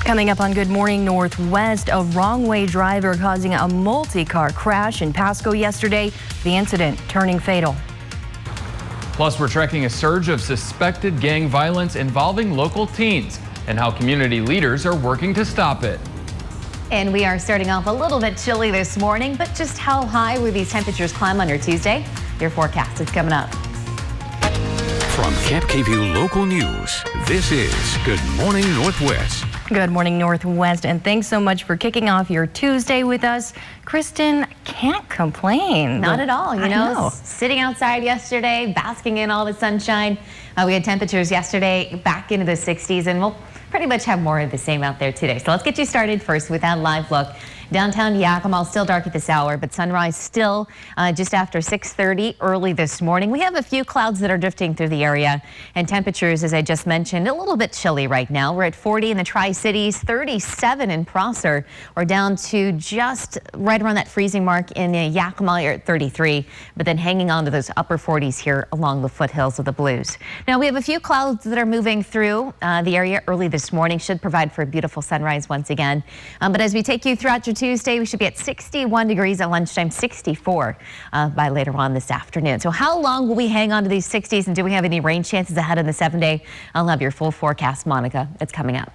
Coming up on Good Morning Northwest, a wrong-way driver causing a multi-car crash in Pasco yesterday, the incident turning fatal. Plus, we're tracking a surge of suspected gang violence involving local teens and how community leaders are working to stop it. And we are starting off a little bit chilly this morning, but just how high will these temperatures climb under Tuesday? Your forecast is coming up. From Camp KView Local News, this is Good Morning Northwest. Good morning, Northwest, and thanks so much for kicking off your Tuesday with us. Kristen, can't complain. Not at all. You know, sitting outside yesterday, basking in all the sunshine. We had temperatures yesterday back into the 60s, and we'll pretty much have more of the same out there today. So let's get you started first with that live look. Downtown Yakima, still dark at this hour, but sunrise still just after 6:30 early this morning. We have a few clouds that are drifting through the area, and temperatures, as I just mentioned, a little bit chilly right now. We're at 40 in the Tri-Cities, 37 in Prosser. We're down to just right around that freezing mark in Yakima at 33, but then hanging on to those upper 40s here along the foothills of the Blues. Now we have a few clouds that are moving through the area early this morning, should provide for a beautiful sunrise once again. But as we take you throughout your Tuesday, we should be at 61 degrees at lunchtime, 64 by later on this afternoon. So how long will we hang on to these 60s, and do we have any rain chances ahead in the 7-day? I'll have your full forecast, Monica. It's coming up.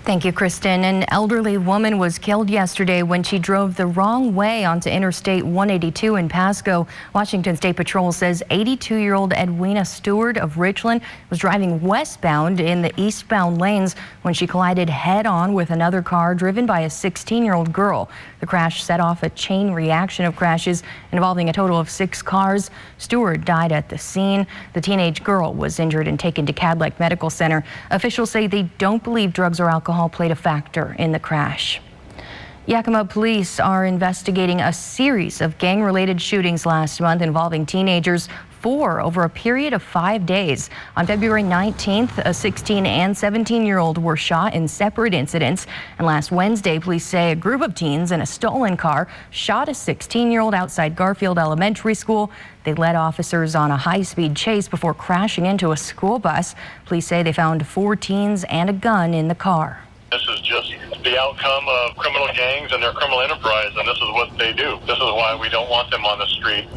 Thank you, Kristen. An elderly woman was killed yesterday when she drove the wrong way onto Interstate 182 in Pasco. Washington State Patrol says 82-year-old Edwina Stewart of Richland was driving westbound in the eastbound lanes when she collided head-on with another car driven by a 16-year-old girl. The crash set off a chain reaction of crashes involving a total of 6 cars. Stewart died at the scene. The teenage girl was injured and taken to Cadillac Medical Center. Officials say they don't believe drugs or alcohol played a factor in the crash. Yakima police are investigating a series of gang-related shootings last month involving teenagers, 4 over a period of 5 days. On February 19th, a 16 and 17-year-old were shot in separate incidents. And last Wednesday, police say a group of teens in a stolen car shot a 16-year-old outside Garfield Elementary School. They led officers on a high-speed chase before crashing into a school bus. Police say they found 4 teens and a gun in the car. This is just the outcome of criminal gangs and their criminal enterprise, and this is what they do. This is why we don't want them on the street.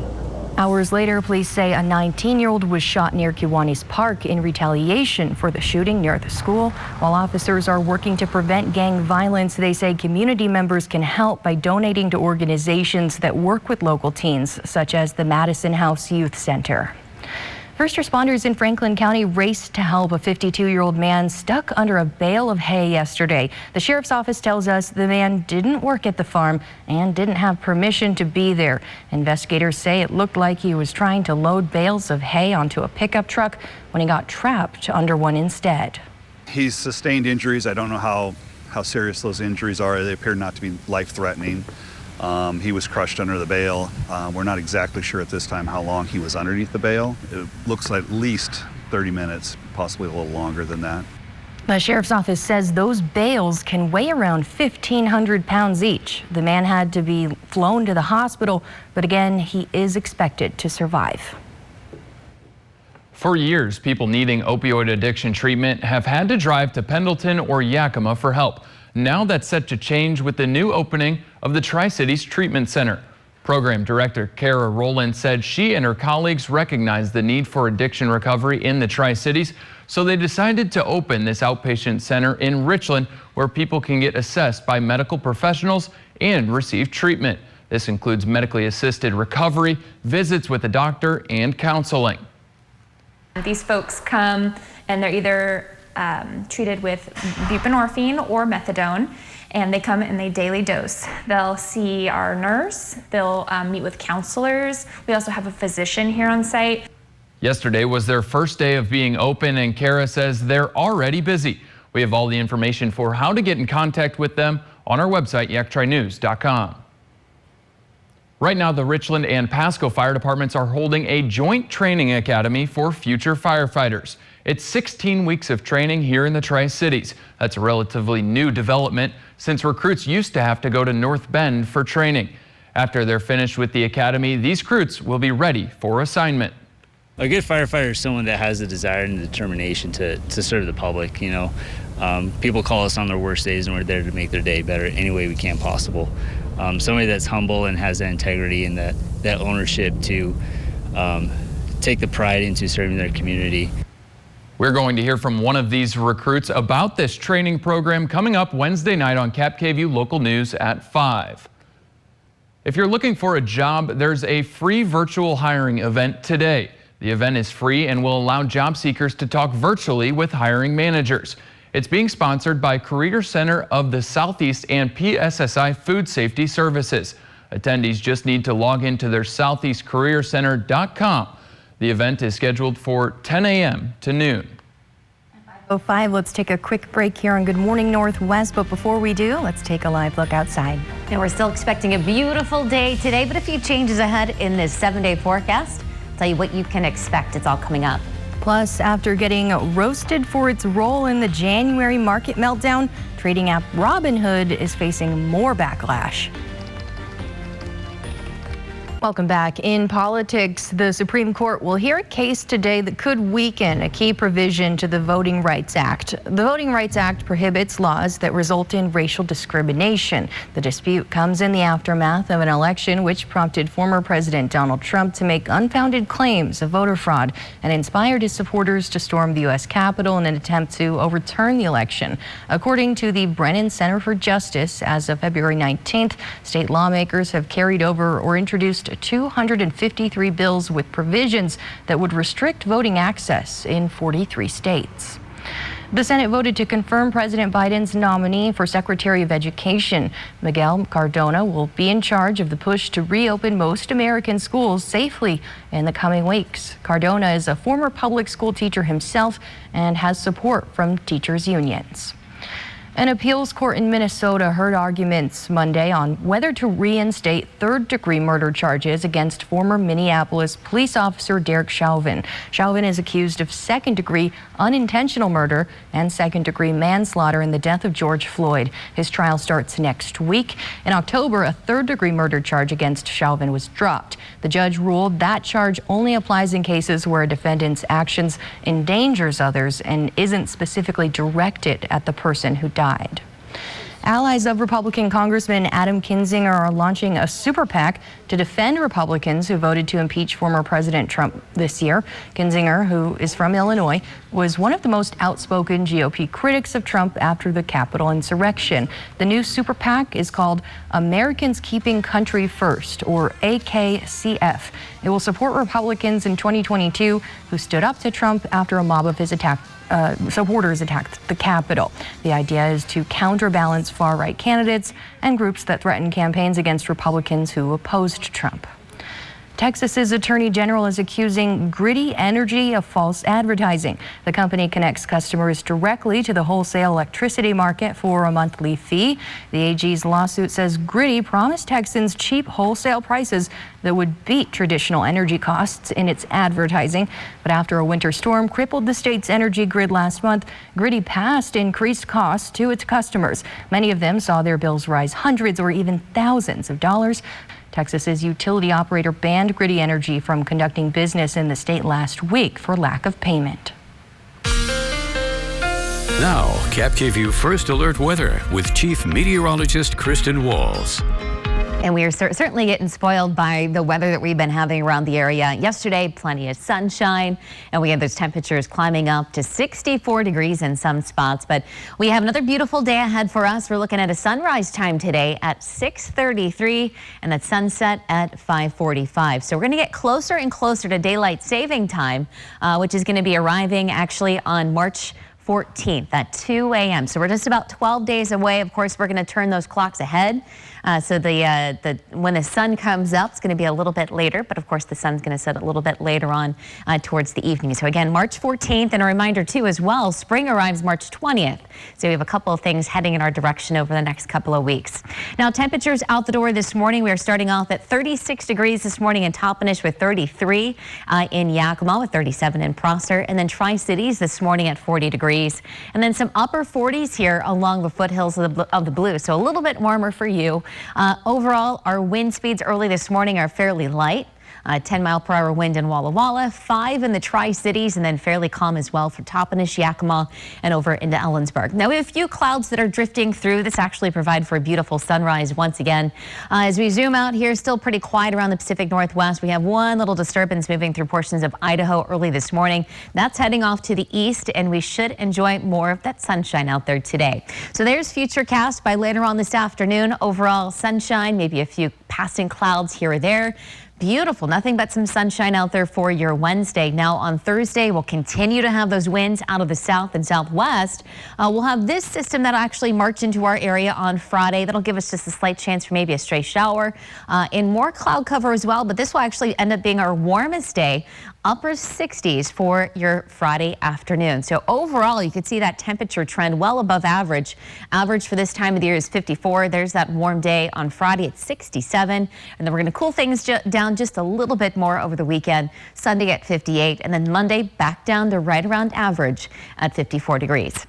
Hours later, police say a 19-year-old was shot near Kiwanis Park in retaliation for the shooting near the school. While officers are working to prevent gang violence, they say community members can help by donating to organizations that work with local teens, such as the Madison House Youth Center. First responders in Franklin County raced to help a 52-year-old man stuck under a bale of hay yesterday. The sheriff's office tells us the man didn't work at the farm and didn't have permission to be there. Investigators say it looked like he was trying to load bales of hay onto a pickup truck when he got trapped under one instead. He's sustained injuries. I don't know how serious those injuries are. They appear not to be life-threatening. He was crushed under the bale. We're not exactly sure at this time how long he was underneath the bale. It looks like at least 30 minutes, possibly a little longer than that. The sheriff's office says those bales can weigh around 1,500 pounds each. The man had to be flown to the hospital, but again, he is expected to survive. For years, people needing opioid addiction treatment have had to drive to Pendleton or Yakima for help. Now that's set to change with the new opening of the Tri-Cities Treatment Center. Program Director Kara Rowland said she and her colleagues recognized the need for addiction recovery in the Tri-Cities, so they decided to open this outpatient center in Richland where people can get assessed by medical professionals and receive treatment. This includes medically assisted recovery, visits with a doctor, and counseling. These folks come and they're either treated with buprenorphine or methadone, and they come and they daily dose. They'll see our nurse, they'll meet with counselors. We also have a physician here on site. Yesterday was their first day of being open, and Kara says they're already busy. We have all the information for how to get in contact with them on our website, yaktrinews.com. Right now, the Richland and Pasco fire departments are holding a joint training academy for future firefighters. It's 16 weeks of training here in the Tri-Cities. That's a relatively new development since recruits used to have to go to North Bend for training. After they're finished with the academy, these recruits will be ready for assignment. A good firefighter is someone that has the desire and the determination to serve the public. You know, people call us on their worst days, and we're there to make their day better any way we can possible. Somebody that's humble and has that integrity and that ownership to take the pride into serving their community. We're going to hear from one of these recruits about this training program coming up Wednesday night on Cap KVU Local News at 5. If you're looking for a job, there's a free virtual hiring event today. The event is free and will allow job seekers to talk virtually with hiring managers. It's being sponsored by Career Center of the Southeast and PSSI Food Safety Services. Attendees just need to log into their southeastcareercenter.com. The event is scheduled for 10 a.m. to noon. 5:05, let's take a quick break here on Good Morning Northwest, but before we do, let's take a live look outside. And we're still expecting a beautiful day today, but a few changes ahead in this 7-day forecast. I'll tell you what you can expect. It's all coming up. Plus, after getting roasted for its role in the January market meltdown, trading app Robinhood is facing more backlash. Welcome back. In politics, the Supreme Court will hear a case today that could weaken a key provision to the Voting Rights Act. The Voting Rights Act prohibits laws that result in racial discrimination. The dispute comes in the aftermath of an election which prompted former President Donald Trump to make unfounded claims of voter fraud and inspired his supporters to storm the U.S. Capitol in an attempt to overturn the election. According to the Brennan Center for Justice, as of February 19th, state lawmakers have carried over or introduced 253 bills with provisions that would restrict voting access in 43 states. The Senate voted to confirm President Biden's nominee for Secretary of Education. Miguel Cardona will be in charge of the push to reopen most American schools safely in the coming weeks. Cardona is a former public school teacher himself and has support from teachers' unions. An appeals court in Minnesota heard arguments Monday on whether to reinstate third-degree murder charges against former Minneapolis police officer Derek Chauvin. Chauvin is accused of second-degree unintentional murder and second-degree manslaughter in the death of George Floyd. His trial starts next week. In October, a third-degree murder charge against Chauvin was dropped. The judge ruled that charge only applies in cases where a defendant's actions endangers others and isn't specifically directed at the person who died. Allies of Republican Congressman Adam Kinzinger are launching a super PAC to defend Republicans who voted to impeach former President Trump this year. Kinzinger, who is from Illinois, was one of the most outspoken GOP critics of Trump after the Capitol insurrection. The new super PAC is called Americans Keeping Country First, or AKCF. It will support Republicans in 2022 who stood up to Trump after a mob of his supporters attacked the Capitol. The idea is to counterbalance far-right candidates and groups that threaten campaigns against Republicans who opposed Trump. Texas's Attorney General is accusing Griddy Energy of false advertising. The company connects customers directly to the wholesale electricity market for a monthly fee. The AG's lawsuit says Griddy promised Texans cheap wholesale prices that would beat traditional energy costs in its advertising. But after a winter storm crippled the state's energy grid last month, Griddy passed increased costs to its customers. Many of them saw their bills rise hundreds or even thousands of dollars. Texas's utility operator banned Griddy Energy from conducting business in the state last week for lack of payment. Now, Cap KVU First Alert Weather with Chief Meteorologist Kristen Walls. And we are certainly getting spoiled by the weather that we've been having around the area. Yesterday, plenty of sunshine, and we had those temperatures climbing up to 64 degrees in some spots. But we have another beautiful day ahead for us. We're looking at a sunrise time today at 6:33 and a sunset at 5:45. So we're going to get closer and closer to daylight saving time, which is going to be arriving actually on March 14th at 2 a.m. So we're just about 12 days away. Of course, we're going to turn those clocks ahead. So when the sun comes up, it's going to be a little bit later, but of course the sun's going to set a little bit later on towards the evening. So again, March 14th, and a reminder too as well, spring arrives March 20th. So we have a couple of things heading in our direction over the next couple of weeks. Now, temperatures out the door this morning, we are starting off at 36 degrees this morning in Toppenish with 33 in Yakima with 37 in Prosser, and then Tri-Cities this morning at 40 degrees, and then some upper 40s here along the foothills of the Blue. So a little bit warmer for you. Overall, our wind speeds early this morning are fairly light. 10-mile-per-hour wind in Walla Walla, 5 in the Tri-Cities, and then fairly calm as well for Toppenish, Yakima, and over into Ellensburg. Now we have a few clouds that are drifting through. This actually provide for a beautiful sunrise once again. As we zoom out here, still pretty quiet around the Pacific Northwest. We have one little disturbance moving through portions of Idaho early this morning. That's heading off to the east, and we should enjoy more of that sunshine out there today. So there's Futurecast by later on this afternoon. Overall sunshine, maybe a few passing clouds here or there. Beautiful, nothing but some sunshine out there for your Wednesday. Now on Thursday, we'll continue to have those winds out of the south and southwest. We'll have this system that'll actually march into our area on Friday. That'll give us just a slight chance for maybe a stray shower and more cloud cover as well. But this will actually end up being our warmest day, upper 60s for your Friday afternoon. So overall, you could see that temperature trend well above average. Average for this time of the year is 54. There's that warm day on Friday at 67. And then we're going to cool things down just a little bit more over the weekend. Sunday at 58, and then Monday back down to right around average at 54 degrees.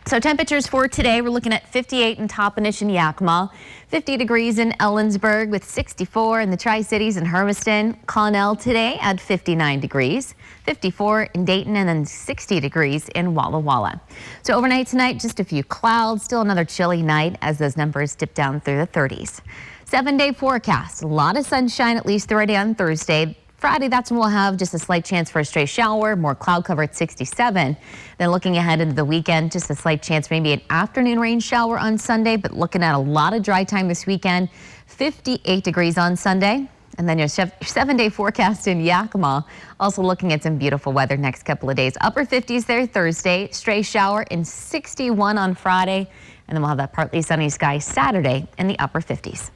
So temperatures for today, we're looking at 58 in Toppenish and Yakima, 50 degrees in Ellensburg with 64 in the Tri-Cities and Hermiston. Connell today at 59 degrees, 54 in Dayton, and then 60 degrees in Walla Walla. So overnight tonight, just a few clouds, still another chilly night as those numbers dip down through the 30s. 7-day forecast, a lot of sunshine at least through on Thursday. Friday, that's when we'll have just a slight chance for a stray shower, more cloud cover at 67. Then looking ahead into the weekend, just a slight chance, maybe an afternoon rain shower on Sunday, but looking at a lot of dry time this weekend. 58 degrees on Sunday. And then your 7-day forecast in Yakima, also looking at some beautiful weather next couple of days. Upper 50s there Thursday, stray shower in 61 on Friday. And then we'll have that partly sunny sky Saturday in the upper 50s.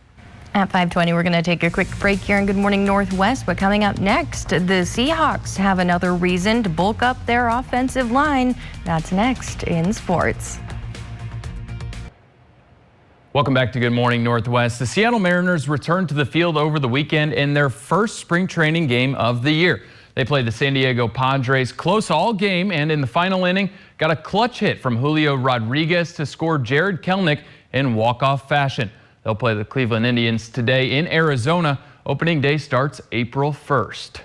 At 5:20, we're going to take a quick break here in Good Morning Northwest. But coming up next, the Seahawks have another reason to bulk up their offensive line. That's next in sports. Welcome back to Good Morning Northwest. The Seattle Mariners returned to the field over the weekend in their first spring training game of the year. They played the San Diego Padres close all game, and in the final inning, got a clutch hit from Julio Rodriguez to score Jared Kelenic in walk-off fashion. They'll play the Cleveland Indians today in Arizona. Opening day starts April 1st.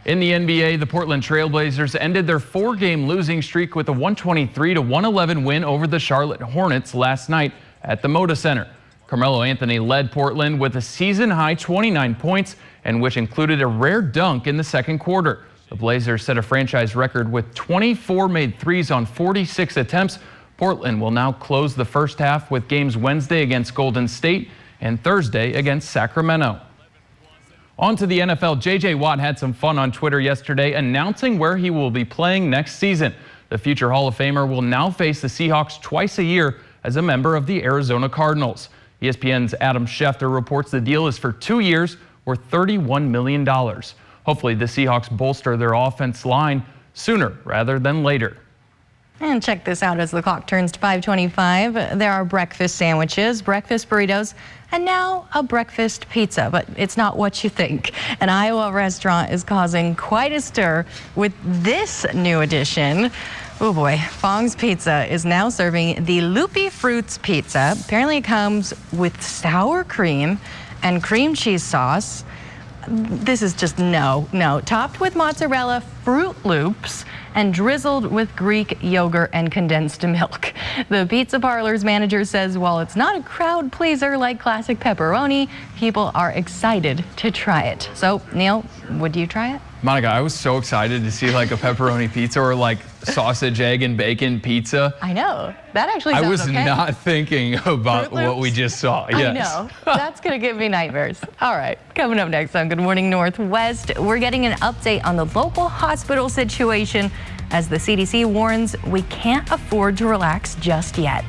In the NBA, the Portland Trailblazers ended their 4-game losing streak with a 123-111 win over the Charlotte Hornets last night at the Moda Center. Carmelo Anthony led Portland with a season-high 29 points, and which included a rare dunk in the second quarter. The Blazers set a franchise record with 24 made threes on 46 attempts. Portland will now close the first half with games Wednesday against Golden State and Thursday against Sacramento. On to the NFL. J.J. Watt had some fun on Twitter yesterday announcing where he will be playing next season. The future Hall of Famer will now face the Seahawks twice a year as a member of the Arizona Cardinals. ESPN's Adam Schefter reports the deal is for 2 years worth $31 million. Hopefully the Seahawks bolster their offense line sooner rather than later. And check this out as the clock turns to 5:25. There are breakfast sandwiches, breakfast burritos, and now a breakfast pizza. But it's not what you think. An Iowa restaurant is causing quite a stir with this new addition. Oh boy, Fong's Pizza is now serving the Loopy Fruits Pizza. Apparently it comes with sour cream and cream cheese sauce. This is just no. Topped with mozzarella, Fruit Loops, and drizzled with Greek yogurt and condensed milk. The pizza parlor's manager says while it's not a crowd pleaser like classic pepperoni, people are excited to try it. So, Neil, would you try it? Monica, I was so excited to see like a pepperoni pizza or like sausage, egg, and bacon pizza. I know. That actually sounds I was okay. not thinking about what we just saw. Yes. I know. That's going to give me nightmares. All right. Coming up next on Good Morning Northwest, we're getting an update on the local hospital situation as the CDC warns we can't afford to relax just yet.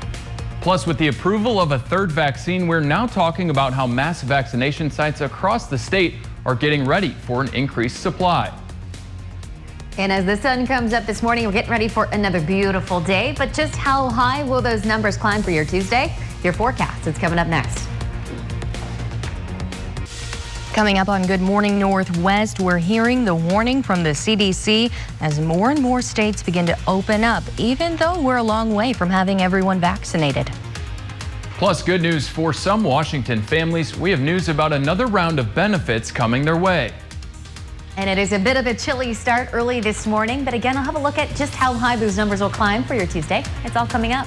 Plus, with the approval of a third vaccine, we're now talking about how mass vaccination sites across the state are getting ready for an increased supply. And as the sun comes up this morning, we're getting ready for another beautiful day. But just how high will those numbers climb for your Tuesday? Your forecast is coming up next. Coming up on Good Morning Northwest, we're hearing the warning from the CDC as more and more states begin to open up, even though we're a long way from having everyone vaccinated. Plus, good news for some Washington families. We have news about another round of benefits coming their way. And it is a bit of a chilly start early this morning, but again, I'll have a look at just how high those numbers will climb for your Tuesday. It's all coming up.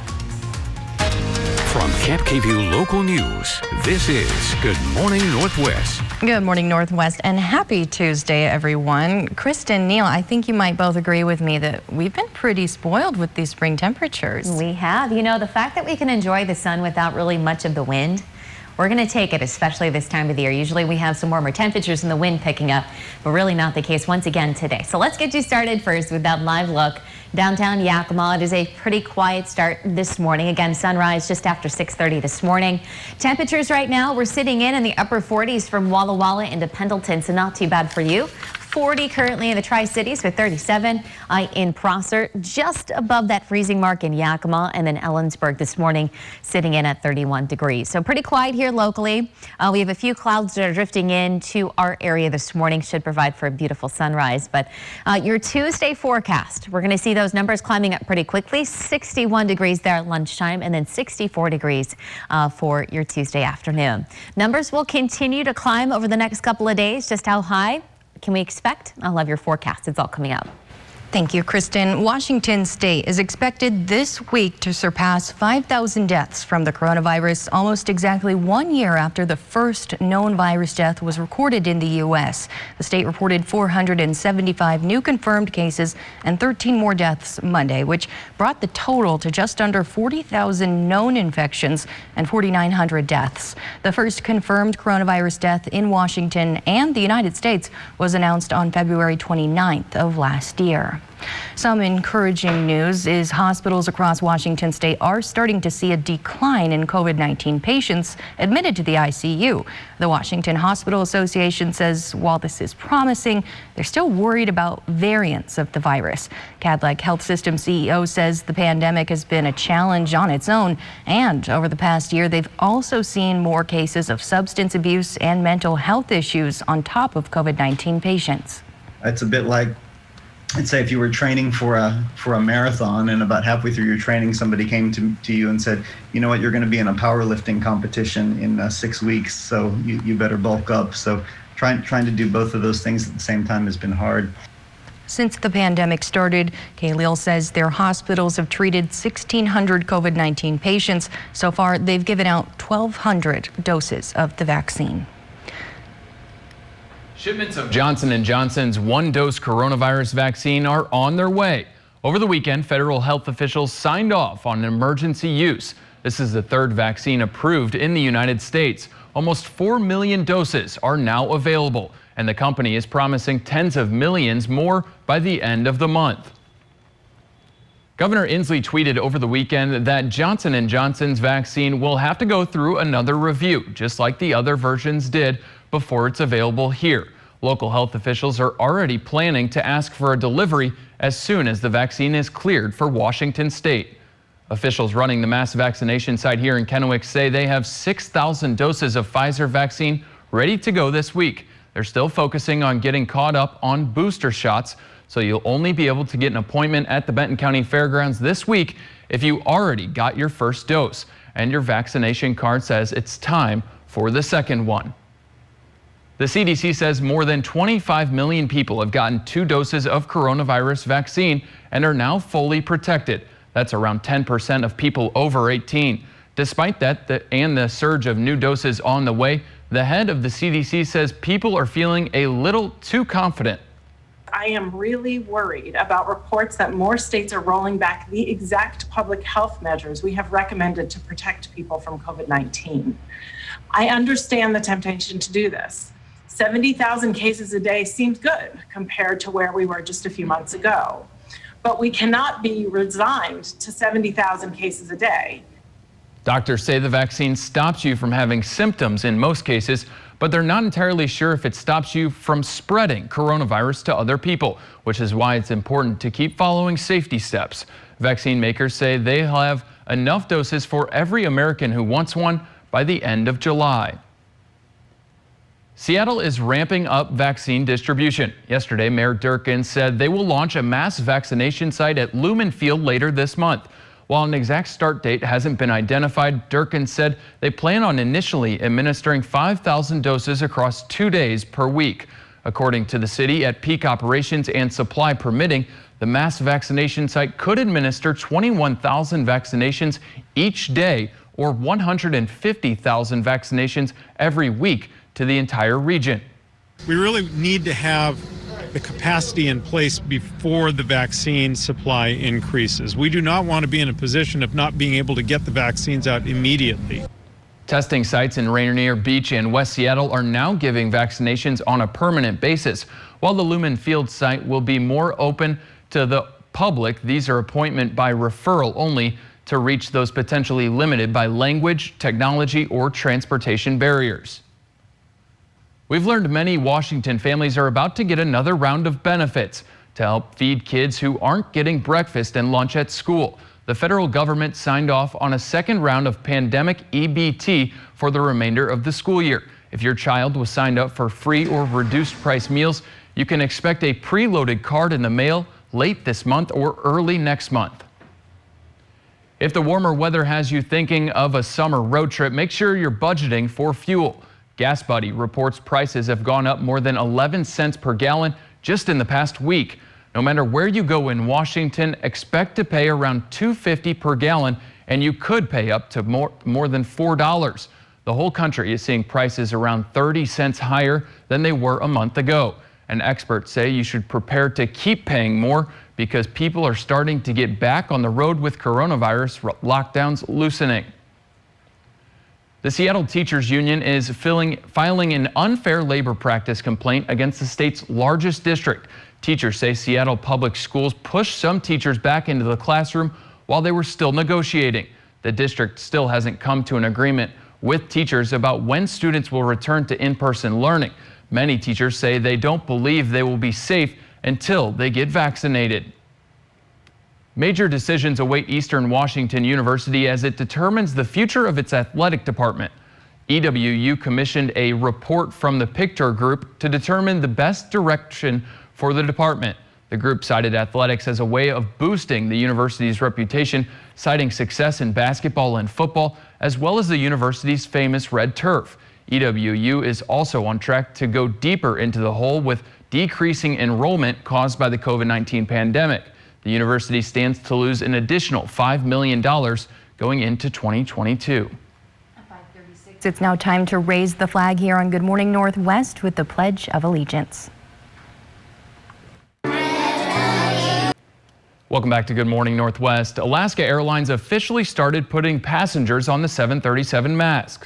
From Camp KVUE Local News, this is Good Morning Northwest. Good morning, Northwest, and happy Tuesday, everyone. Kristen, Neil, I think you might both agree with me that we've been pretty spoiled with these spring temperatures. We have. You know, the fact that we can enjoy the sun without really much of the wind, we're going to take it, especially this time of the year. Usually we have some warmer temperatures and the wind picking up, but really not the case once again today. So let's get you started first with that live look. Downtown Yakima, it is a pretty quiet start this morning. Again, sunrise just after 6:30 this morning. Temperatures right now, we're sitting in the upper 40s from Walla Walla into Pendleton, so not too bad for you. 40 currently in the Tri-Cities with 37 in Prosser, just above that freezing mark in Yakima, and then Ellensburg this morning sitting in at 31 degrees. So pretty quiet here locally. We have a few clouds that are drifting into our area this morning, should provide for a beautiful sunrise. But your Tuesday forecast, we're going to see those numbers climbing up pretty quickly. 61 degrees there at lunchtime, and then 64 degrees for your Tuesday afternoon. Numbers will continue to climb over the next couple of days. Just how high can we expect? I'll have your forecast. It's all coming up. Thank you, Kristen. Washington State is expected this week to surpass 5,000 deaths from the coronavirus, almost exactly 1 year after the first known virus death was recorded in the U.S. The state reported 475 new confirmed cases and 13 more deaths Monday, which brought the total to just under 40,000 known infections and 4,900 deaths. The first confirmed coronavirus death in Washington and the United States was announced on February 29th of last year. Some encouraging news is hospitals across Washington state are starting to see a decline in COVID-19 patients admitted to the ICU. The Washington Hospital Association says while this is promising, they're still worried about variants of the virus. Cadleck Health System CEO says the pandemic has been a challenge on its own, and over the past year, they've also seen more cases of substance abuse and mental health issues on top of COVID-19 patients. It's a bit like, let's say if you were training for a marathon, and about halfway through your training somebody came to you and said, you know what, you're going to be in a powerlifting competition in 6 weeks, so you better bulk up. So trying to do both of those things at the same time has been hard. Since the pandemic started, Khalil says their hospitals have treated 1,600 COVID-19 patients. So far, they've given out 1,200 doses of the vaccine. Shipments of Johnson & Johnson's one-dose coronavirus vaccine are on their way. Over the weekend, federal health officials signed off on emergency use. This is the third vaccine approved in the United States. Almost 4 million doses are now available, and the company is promising tens of millions more by the end of the month. Governor Inslee tweeted over the weekend that Johnson & Johnson's vaccine will have to go through another review, just like the other versions did, before it's available here. Local health officials are already planning to ask for a delivery as soon as the vaccine is cleared for Washington state. Officials running the mass vaccination site here in Kennewick say they have 6,000 doses of Pfizer vaccine ready to go this week. They're still focusing on getting caught up on booster shots, so you'll only be able to get an appointment at the Benton County Fairgrounds this week if you already got your first dose and your vaccination card says it's time for the second one. The CDC says more than 25 million people have gotten 2 doses of coronavirus vaccine and are now fully protected. That's around 10% of people over 18. Despite that, and the surge of new doses on the way, the head of the CDC says people are feeling a little too confident. I am really worried about reports that more states are rolling back the exact public health measures we have recommended to protect people from COVID-19. I understand the temptation to do this. 70,000 cases a day seems good compared to where we were just a few months ago. But we cannot be resigned to 70,000 cases a day. Doctors say the vaccine stops you from having symptoms in most cases, but they're not entirely sure if it stops you from spreading coronavirus to other people, which is why it's important to keep following safety steps. Vaccine makers say they'll have enough doses for every American who wants one by the end of July. Seattle is ramping up vaccine distribution. Yesterday, Mayor Durkin said they will launch a mass vaccination site at Lumen Field later this month. While an exact start date hasn't been identified, Durkin said they plan on initially administering 5,000 doses across 2 days per week. According to the city, at peak operations and supply permitting, the mass vaccination site could administer 21,000 vaccinations each day or 150,000 vaccinations every week to the entire region. We really need to have the capacity in place before the vaccine supply increases. We do not want to be in a position of not being able to get the vaccines out immediately. Testing sites in Rainier Beach and West Seattle are now giving vaccinations on a permanent basis, while the Lumen Field site will be more open to the public. These are appointment by referral only to reach those potentially limited by language, technology, or transportation barriers. We've learned many Washington families are about to get another round of benefits to help feed kids who aren't getting breakfast and lunch at school. The federal government signed off on a second round of pandemic EBT for the remainder of the school year. If your child was signed up for free or reduced price meals, you can expect a preloaded card in the mail late this month or early next month. If the warmer weather has you thinking of a summer road trip, make sure you're budgeting for fuel. Gas Buddy reports prices have gone up more than 11 cents per gallon just in the past week. No matter where you go in Washington, expect to pay around $2.50 per gallon, and you could pay up to more than $4. The whole country is seeing prices around 30 cents higher than they were a month ago. And experts say you should prepare to keep paying more because people are starting to get back on the road with coronavirus lockdowns loosening. The Seattle Teachers Union is filing an unfair labor practice complaint against the state's largest district. Teachers say Seattle Public Schools pushed some teachers back into the classroom while they were still negotiating. The district still hasn't come to an agreement with teachers about when students will return to in-person learning. Many teachers say they don't believe they will be safe until they get vaccinated. Major decisions await Eastern Washington University as it determines the future of its athletic department. EWU commissioned a report from the Pictor Group to determine the best direction for the department. The group cited athletics as a way of boosting the university's reputation, citing success in basketball and football, as well as the university's famous red turf. EWU is also on track to go deeper into the hole with decreasing enrollment caused by the COVID-19 pandemic. The university stands to lose an additional $5 million going into 2022. It's now time to raise the flag here on Good Morning Northwest with the Pledge of Allegiance. Welcome back to Good Morning Northwest. Alaska Airlines officially started putting passengers on the 737 MAX.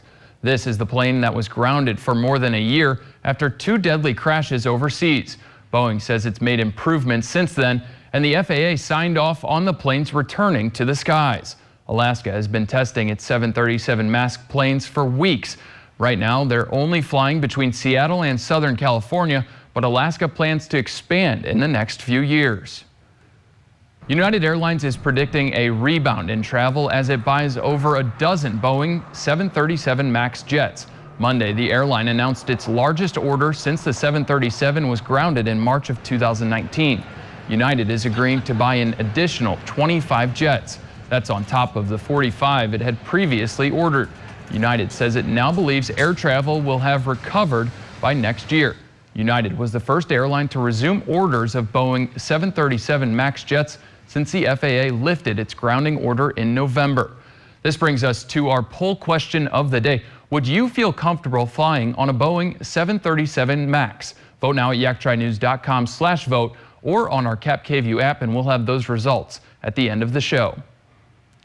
This is the plane that was grounded for more than a year after 2 deadly crashes overseas. Boeing says it's made improvements since then, and the FAA signed off on the planes returning to the skies. Alaska has been testing its 737 MAX planes for weeks. Right now, they're only flying between Seattle and Southern California, but Alaska plans to expand in the next few years. United Airlines is predicting a rebound in travel as it buys over a dozen Boeing 737 MAX jets. Monday, the airline announced its largest order since the 737 was grounded in March of 2019. United is agreeing to buy an additional 25 jets. That's on top of the 45 it had previously ordered. United says it now believes air travel will have recovered by next year. United was the first airline to resume orders of Boeing 737 MAX jets since the FAA lifted its grounding order in November. This brings us to our poll question of the day. Would you feel comfortable flying on a Boeing 737 MAX? Vote now at yaktrynews.com/vote or on our Cap KVU app, and we'll have those results at the end of the show.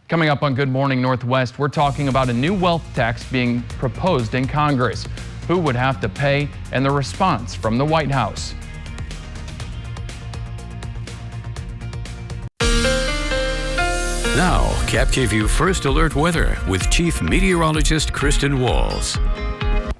Coming up on Good Morning Northwest, we're talking about a new wealth tax being proposed in Congress. Who would have to pay, and the response from the White House. Now, Cap KVU First Alert Weather with Chief Meteorologist Kristen Walls.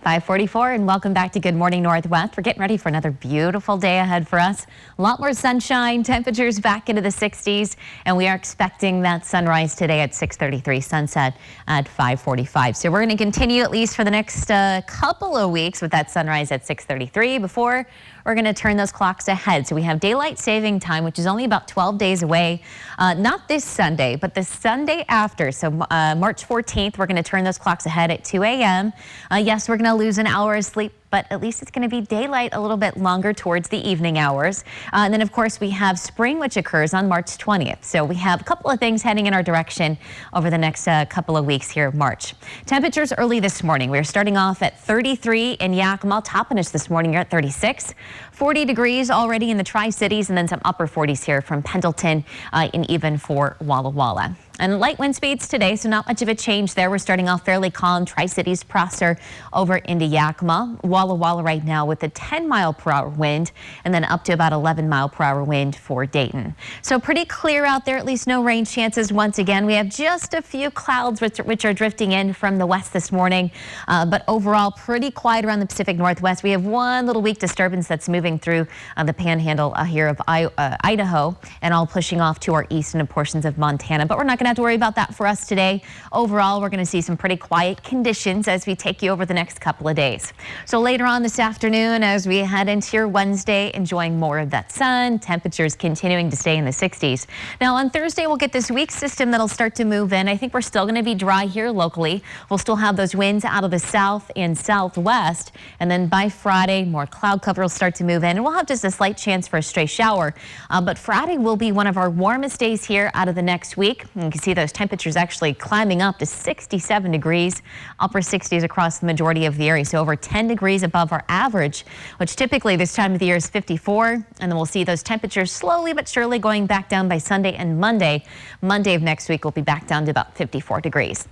5:44 and welcome back to Good Morning Northwest. We're getting ready for another beautiful day ahead for us. A lot more sunshine, temperatures back into the 60s, and we are expecting that sunrise today at 6:33, sunset at 5:45. So we're going to continue at least for the next couple of weeks with that sunrise at 6:33 before we're going to turn those clocks ahead. So we have daylight saving time, which is only about 12 days away. Not this Sunday, but the Sunday after. So March 14th, we're going to turn those clocks ahead at 2 a.m. Yes, we're going to lose an hour of sleep but at least it's going to be daylight a little bit longer towards the evening hours. And then, of course, we have spring, which occurs on March 20th. So we have a couple of things heading in our direction over the next couple of weeks here of March. Temperatures early this morning. We're starting off at 33 in Yakima. Toppenish this morning, you're at 36. 40 degrees already in the Tri-Cities, and then some upper 40s here from Pendleton and even for Walla Walla. And light wind speeds today, so not much of a change there. We're starting off fairly calm. Tri-Cities, Prosser over into Yakima. Walla Walla right now with a 10-mile-per-hour wind, and then up to about 11-mile-per-hour wind for Dayton. So pretty clear out there, at least no rain chances once again. We have just a few clouds which are drifting in from the west this morning, but overall pretty quiet around the Pacific Northwest. We have one little weak disturbance that's moving through the panhandle here of Idaho, and all pushing off to our east and portions of Montana, but we're not going to have to worry about that for us today. Overall, we're going to see some pretty quiet conditions as we take you over the next couple of days. So later on this afternoon, as we head into your Wednesday, enjoying more of that sun, temperatures continuing to stay in the 60s. Now on Thursday, we'll get this weak system that'll start to move in. I think we're still going to be dry here locally. We'll still have those winds out of the south and southwest. And then by Friday, more cloud cover will start to move in, and we'll have just a slight chance for a stray shower. But Friday will be one of our warmest days here out of the next week. You can see those temperatures actually climbing up to 67 degrees, upper 60s across the majority of the area. So over 10 degrees above our average, which typically this time of the year is 54. And then we'll see those temperatures slowly but surely going back down by Sunday and Monday. Monday of next week will be back down to about 54 degrees.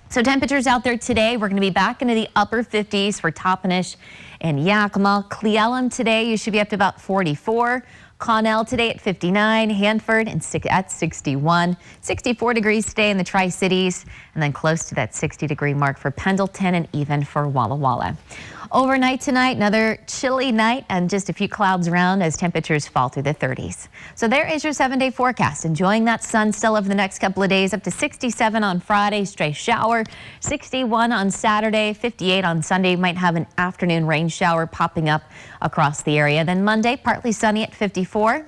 So temperatures out there today, we're going to be back into the upper 50s for Toppenish and Yakima. Cleellum today, you should be up to about 44. Connell today at 59, Hanford at 61, 64 degrees today in the Tri-Cities, and then close to that 60-degree mark for Pendleton and even for Walla Walla. Overnight tonight, another chilly night and just a few clouds around as temperatures fall through the 30s. So there is your 7-day forecast. Enjoying that sun still over the next couple of days, up to 67 on Friday, stray shower, 61 on Saturday, 58 on Sunday. You might have an afternoon rain shower popping up across the area. Then Monday, partly sunny at 54.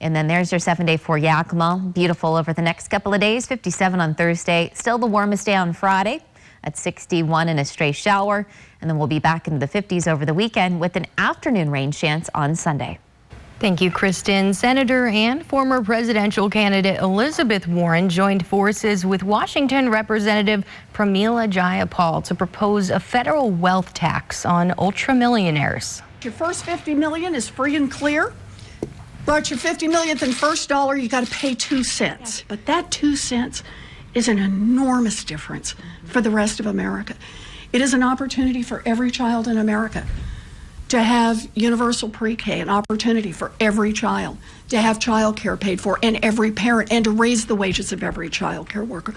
And then there's your 7-day for Yakima. Beautiful over the next couple of days, 57 on Thursday. Still the warmest day on Friday at 61 and a stray shower. And then we'll be back into the 50s over the weekend with an afternoon rain chance on Sunday. Thank you, Kristen. Senator and former presidential candidate Elizabeth Warren joined forces with Washington Representative Pramila Jayapal to propose a federal wealth tax on ultramillionaires. Your first $50 million is free and clear, but your 50 millionth and first dollar, you got to pay 2 cents. But that 2 cents is an enormous difference for the rest of America. It is an opportunity for every child in America to have universal pre-K, an opportunity for every child to have child care paid for, and every parent, and to raise the wages of every child care worker.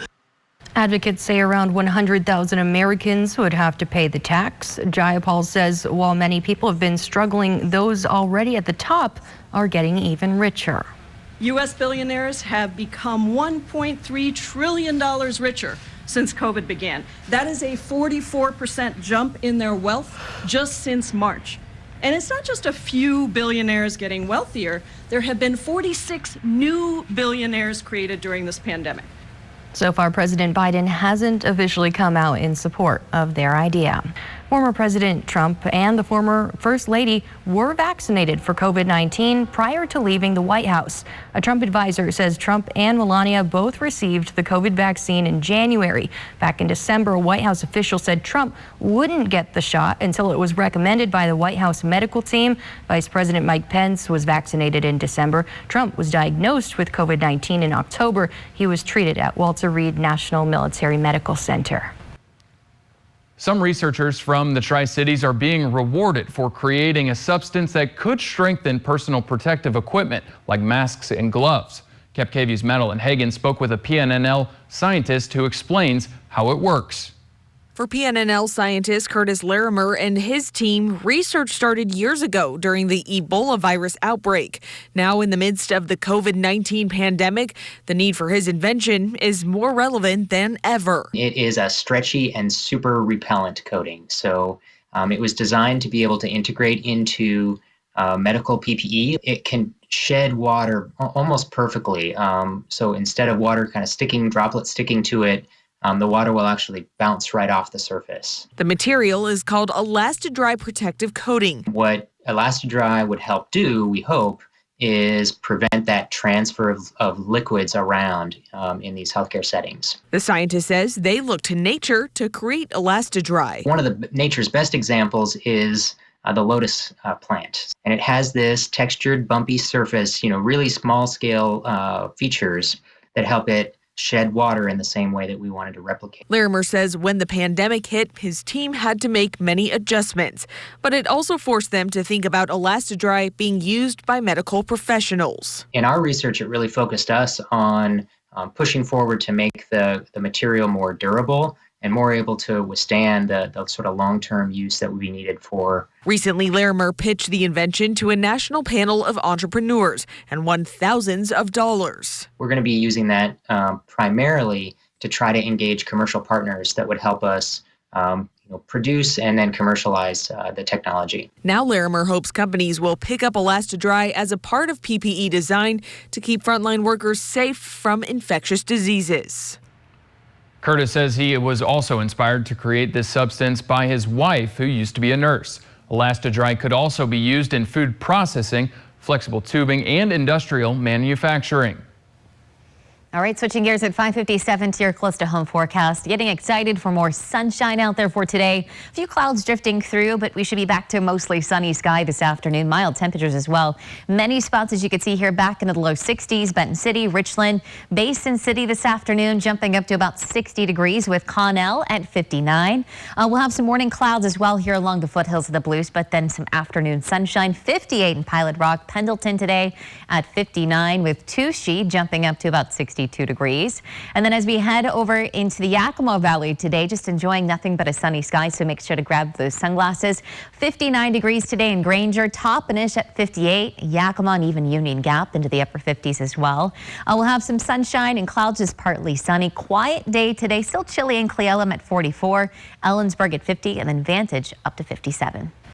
Advocates say around 100,000 Americans would have to pay the tax. Jayapal says while many people have been struggling, those already at the top are getting even richer. U.S. billionaires have become $1.3 trillion richer since COVID began. That is a 44% jump in their wealth just since March. And it's not just a few billionaires getting wealthier. There have been 46 new billionaires created during this pandemic. So far, President Biden hasn't officially come out in support of their idea. Former President Trump and the former First Lady were vaccinated for COVID-19 prior to leaving the White House. A Trump advisor says Trump and Melania both received the COVID vaccine in January. Back in December, a White House official said Trump wouldn't get the shot until it was recommended by the White House medical team. Vice President Mike Pence was vaccinated in December. Trump was diagnosed with COVID-19 in October. He was treated at Walter Reed National Military Medical Center. Some researchers from the Tri-Cities are being rewarded for creating a substance that could strengthen personal protective equipment like masks and gloves. KEPKVU's Madeline Hagan spoke with a PNNL scientist who explains how it works. For PNNL scientist Curtis Larimer and his team, research started years ago during the Ebola virus outbreak. Now, in the midst of the COVID-19 pandemic, the need for his invention is more relevant than ever. It is a stretchy and super repellent coating. So it was designed to be able to integrate into medical PPE. It can shed water almost perfectly. So instead of water kind of droplets sticking to it, the water will actually bounce right off the surface. The material is called Elastidry Protective Coating. What Elastidry would help do, we hope, is prevent that transfer of liquids around in these healthcare settings. The scientist says they look to nature to create Elastidry. One of the nature's best examples is the lotus plant. And it has this textured, bumpy surface, really small scale features that help it shed water in the same way that we wanted to replicate. Larimer says when the pandemic hit, his team had to make many adjustments, but it also forced them to think about Elastidry being used by medical professionals. In our research, it really focused us on pushing forward to make the material more durable and more able to withstand the sort of long-term use that would be needed for. Recently, Larimer pitched the invention to a national panel of entrepreneurs and won thousands of dollars. We're going to be using that primarily to try to engage commercial partners that would help us produce and then commercialize the technology. Now Larimer hopes companies will pick up Elastidry as a part of PPE design to keep frontline workers safe from infectious diseases. Curtis says he was also inspired to create this substance by his wife, who used to be a nurse. Elastidry could also be used in food processing, flexible tubing, and industrial manufacturing. All right, switching gears at 5:57 to your close to home forecast. Getting excited for more sunshine out there for today. A few clouds drifting through, but we should be back to a mostly sunny sky this afternoon. Mild temperatures as well. Many spots, as you can see here, back into the low 60s. Benton City, Richland, Basin City this afternoon, jumping up to about 60 degrees with Connell at 59. We'll have some morning clouds as well here along the foothills of the Blues, but then some afternoon sunshine. 58 in Pilot Rock, Pendleton today at 59 with Touchy jumping up to about 62 degrees. And then as we head over into the Yakima Valley today, just enjoying nothing but a sunny sky, so make sure to grab those sunglasses. 59 degrees today in Granger, Toppenish at 58, Yakima and even Union Gap into the upper 50s as well. We'll have some sunshine and clouds, just partly sunny. Quiet day today, still chilly in Cle Elum at 44, Ellensburg at 50, and then Vantage up to 57.